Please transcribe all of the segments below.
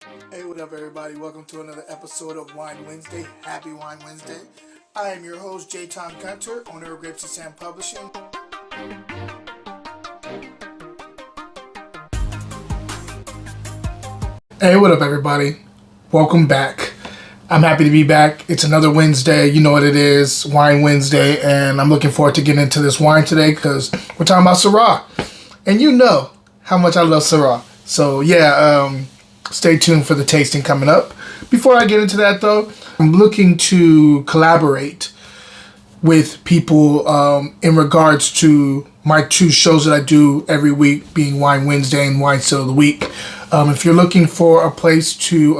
Hey, what up, everybody? Welcome to another episode of Wine Wednesday. Happy Wine Wednesday. I am your host, J. Tom Gunter, owner of Grapes and Sand Publishing. Hey, what up, everybody? Welcome back. I'm happy to be back. It's another Wednesday. You know what it is, Wine Wednesday, and I'm looking forward to getting into this wine today because we're talking about Syrah. And you know how much I love Syrah. So, stay tuned for the tasting coming up. Before I get into that, though, I'm looking to collaborate with people in regards to my two shows that I do every week, being Wine Wednesday and Wine Sale of the Week. If you're looking for a place to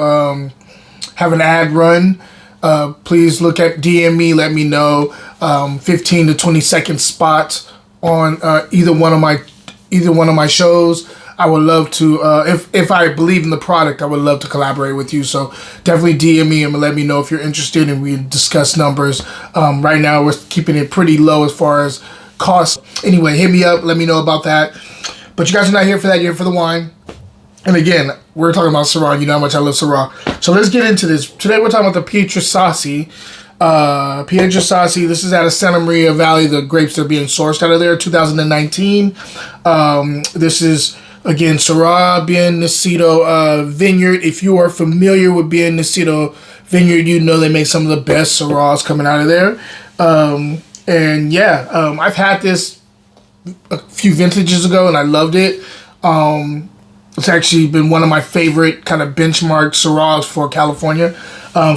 have an ad run, please look at DM me. Let me know 15 to 20 second spots on either one of my shows. I would love to, if I believe in the product, I would love to collaborate with you. So definitely DM me and let me know if you're interested, and we discuss numbers. Right now, we're keeping it pretty low as far as cost. Anyway, hit me up. Let me know about that. But you guys are not here for that. You're here for the wine. And again, we're talking about Syrah. You know how much I love Syrah. So let's get into this. Today, we're talking about the Piedrasassi. Piedrasassi, this is out of Santa Maria Valley. The grapes that are being sourced out of there, 2019. This is... Again, Syrah Bien Nacido Vineyard. If you are familiar with Bien Nacido Vineyard, you know they make some of the best Syrahs coming out of there. I've had this a few vintages ago, and I loved it. It's actually been one of my favorite kind of benchmark Syrahs for California.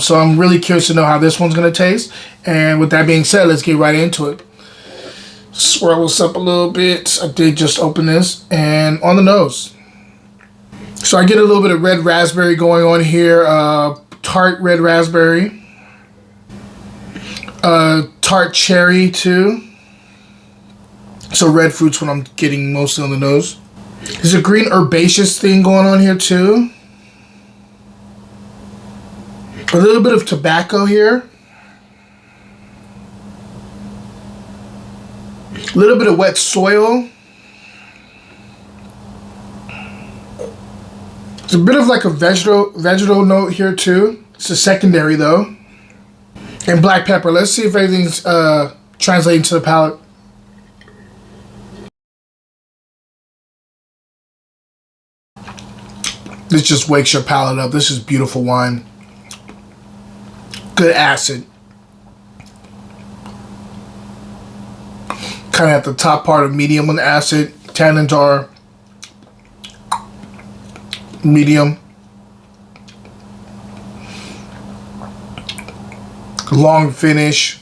So I'm really curious to know how this one's going to taste. And with that being said, let's get right into it. Swirl this up a little bit. I did just open this, and on the nose. So I get a little bit of red raspberry going on here. Tart red raspberry. Tart cherry too. So red fruit's what I'm getting mostly on the nose. There's a green herbaceous thing going on here too. A little bit of tobacco here. A little bit of wet soil. It's a bit of like a vegetal note here too. It's a secondary though. And black pepper. Let's see if everything's translating to the palate. This just wakes your palate up. This is beautiful wine. Good acid. Kind of at the top part of medium on the acid. Tannins are medium. Long finish.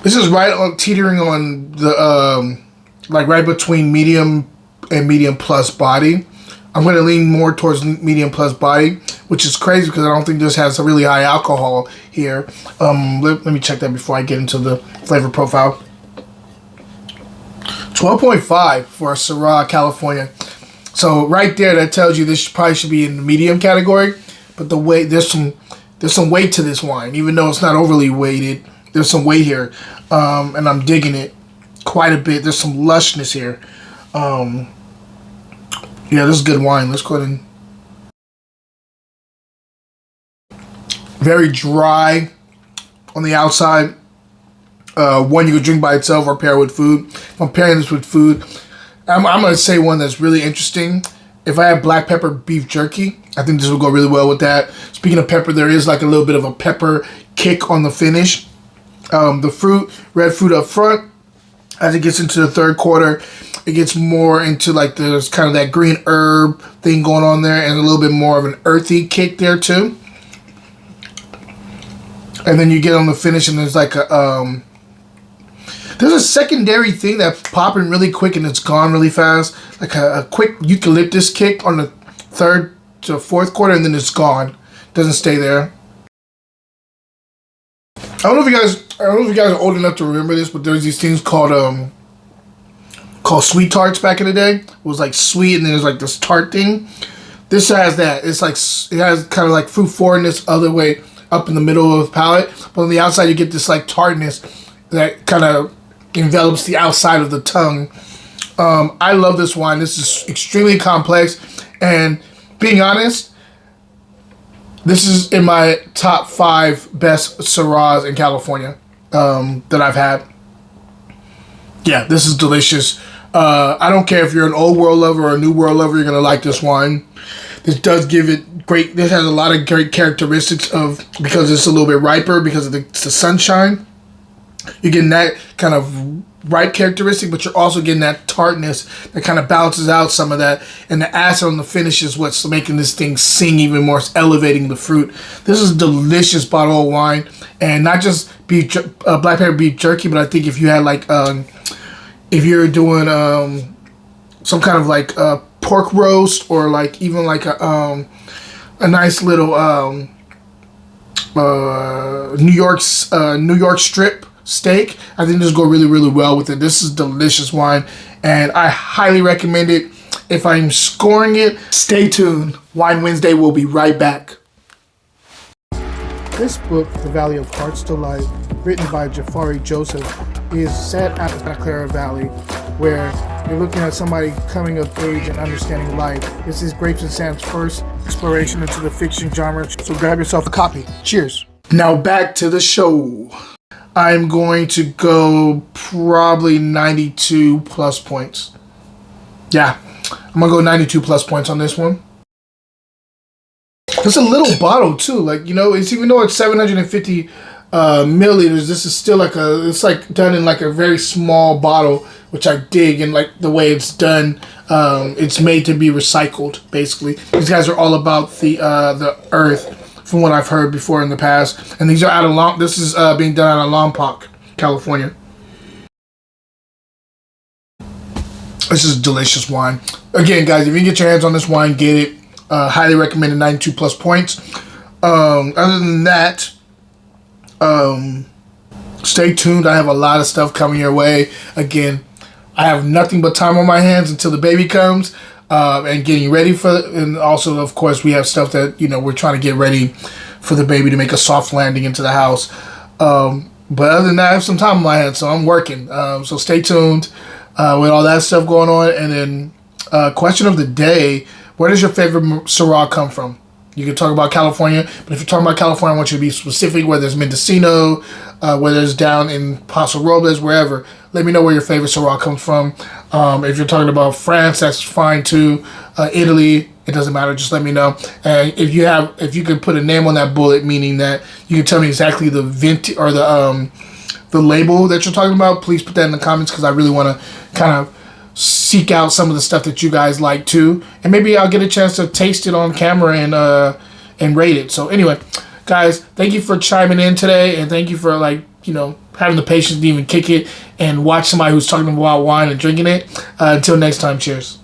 This is right on teetering on the like right between medium and medium plus body. I'm going to lean more towards medium plus body, which is crazy because I don't think this has a really high alcohol here. Let me check that before I get into the flavor profile. 12.5 for a Syrah California. So right there, that tells you this probably should be in the medium category. But the weight, there's some weight to this wine, even though it's not overly weighted. There's some weight here, and I'm digging it quite a bit. There's some lushness here. Yeah, this is good wine. Let's go ahead and... Very dry on the outside. One you could drink by itself or pair with food. If I'm pairing this with food, I'm going to say one that's really interesting. If I have black pepper beef jerky, I think this will go really well with that. Speaking of pepper, there is like a little bit of a pepper kick on the finish. The fruit, red fruit up front. As it gets into the third quarter, it gets more into like there's kind of that green herb thing going on there, and a little bit more of an earthy kick there too. And then you get on the finish, and there's like a there's a secondary thing that's popping really quick, and it's gone really fast, like a quick eucalyptus kick on the third to fourth quarter, and then it's gone. Doesn't stay there. I don't know if you guys are old enough to remember this, but there's these things called sweet tarts back in the day. It was like sweet, and then there's like this tart thing. This has that. It's like it has kind of like fruit forwardness other way up in the middle of the palate, but on the outside you get this like tartness that kind of envelops the outside of the tongue. I love this wine. This is extremely complex, and being honest, this is in my top 5 best Syrahs in California that I've had. Yeah, this is delicious. I don't care if you're an old world lover or a new world lover, you're going to like this wine. This does give it great, this has a lot of great characteristics because it's a little bit riper, because of the sunshine. You're getting that kind of ripe characteristic, but you're also getting that tartness that kind of balances out some of that. And the acid on the finish is what's making this thing sing even more, it's elevating the fruit. This is a delicious bottle of wine. And not just beef, black pepper beef jerky, but I think if you had like, if you're doing some kind of like pork roast, or like even like a nice little New York strip steak, I think this will go really, really well with it. This is delicious wine, and I highly recommend it. If I'm scoring it, stay tuned. Wine Wednesday will be right back. This book, The Valley of Heart's Delight, written by Jafari Joseph, is set at the Santa Clara Valley, where you're looking at somebody coming of age and understanding life. This is Grapes and Sam's first exploration into the fiction genre, so grab yourself a copy. Cheers. Now back to the show. I'm going to go probably 92 plus points. Yeah, I'm going to go 92 plus points on this one. It's a little bottle too, like, you know, it's, even though it's 750 milliliters, this is still like it's like done in like a very small bottle, which I dig, and like the way it's done. It's made to be recycled, basically. These guys are all about the earth, from what I've heard before in the past. And these are out of this is being done out of Lompoc, California. This is delicious wine. Again, guys, if you get your hands on this wine, get it. Highly recommended, 92 plus points. Other than that, stay tuned. I have a lot of stuff coming your way. Again, I have nothing but time on my hands until the baby comes, and getting ready for it. And also, of course, we have stuff that, you know, we're trying to get ready for the baby to make a soft landing into the house. But other than that, I have some time on my hands, so I'm working. So stay tuned with all that stuff going on. And then question of the day: where does your favorite Syrah come from? You can talk about California, but if you're talking about California, I want you to be specific, whether it's Mendocino, whether it's down in Paso Robles, wherever. Let me know where your favorite Syrah comes from. If you're talking about France, that's fine too. Italy, it doesn't matter. Just let me know. And if you could put a name on that bullet, meaning that you can tell me exactly the vintage or the label that you're talking about, please put that in the comments, because I really want to kind of seek out some of the stuff that you guys like too, and maybe I'll get a chance to taste it on camera and rate it. So anyway, guys, thank you for chiming in today, and thank you for, like, you know, having the patience to even kick it and watch somebody who's talking about wine and drinking it. Until next time, cheers.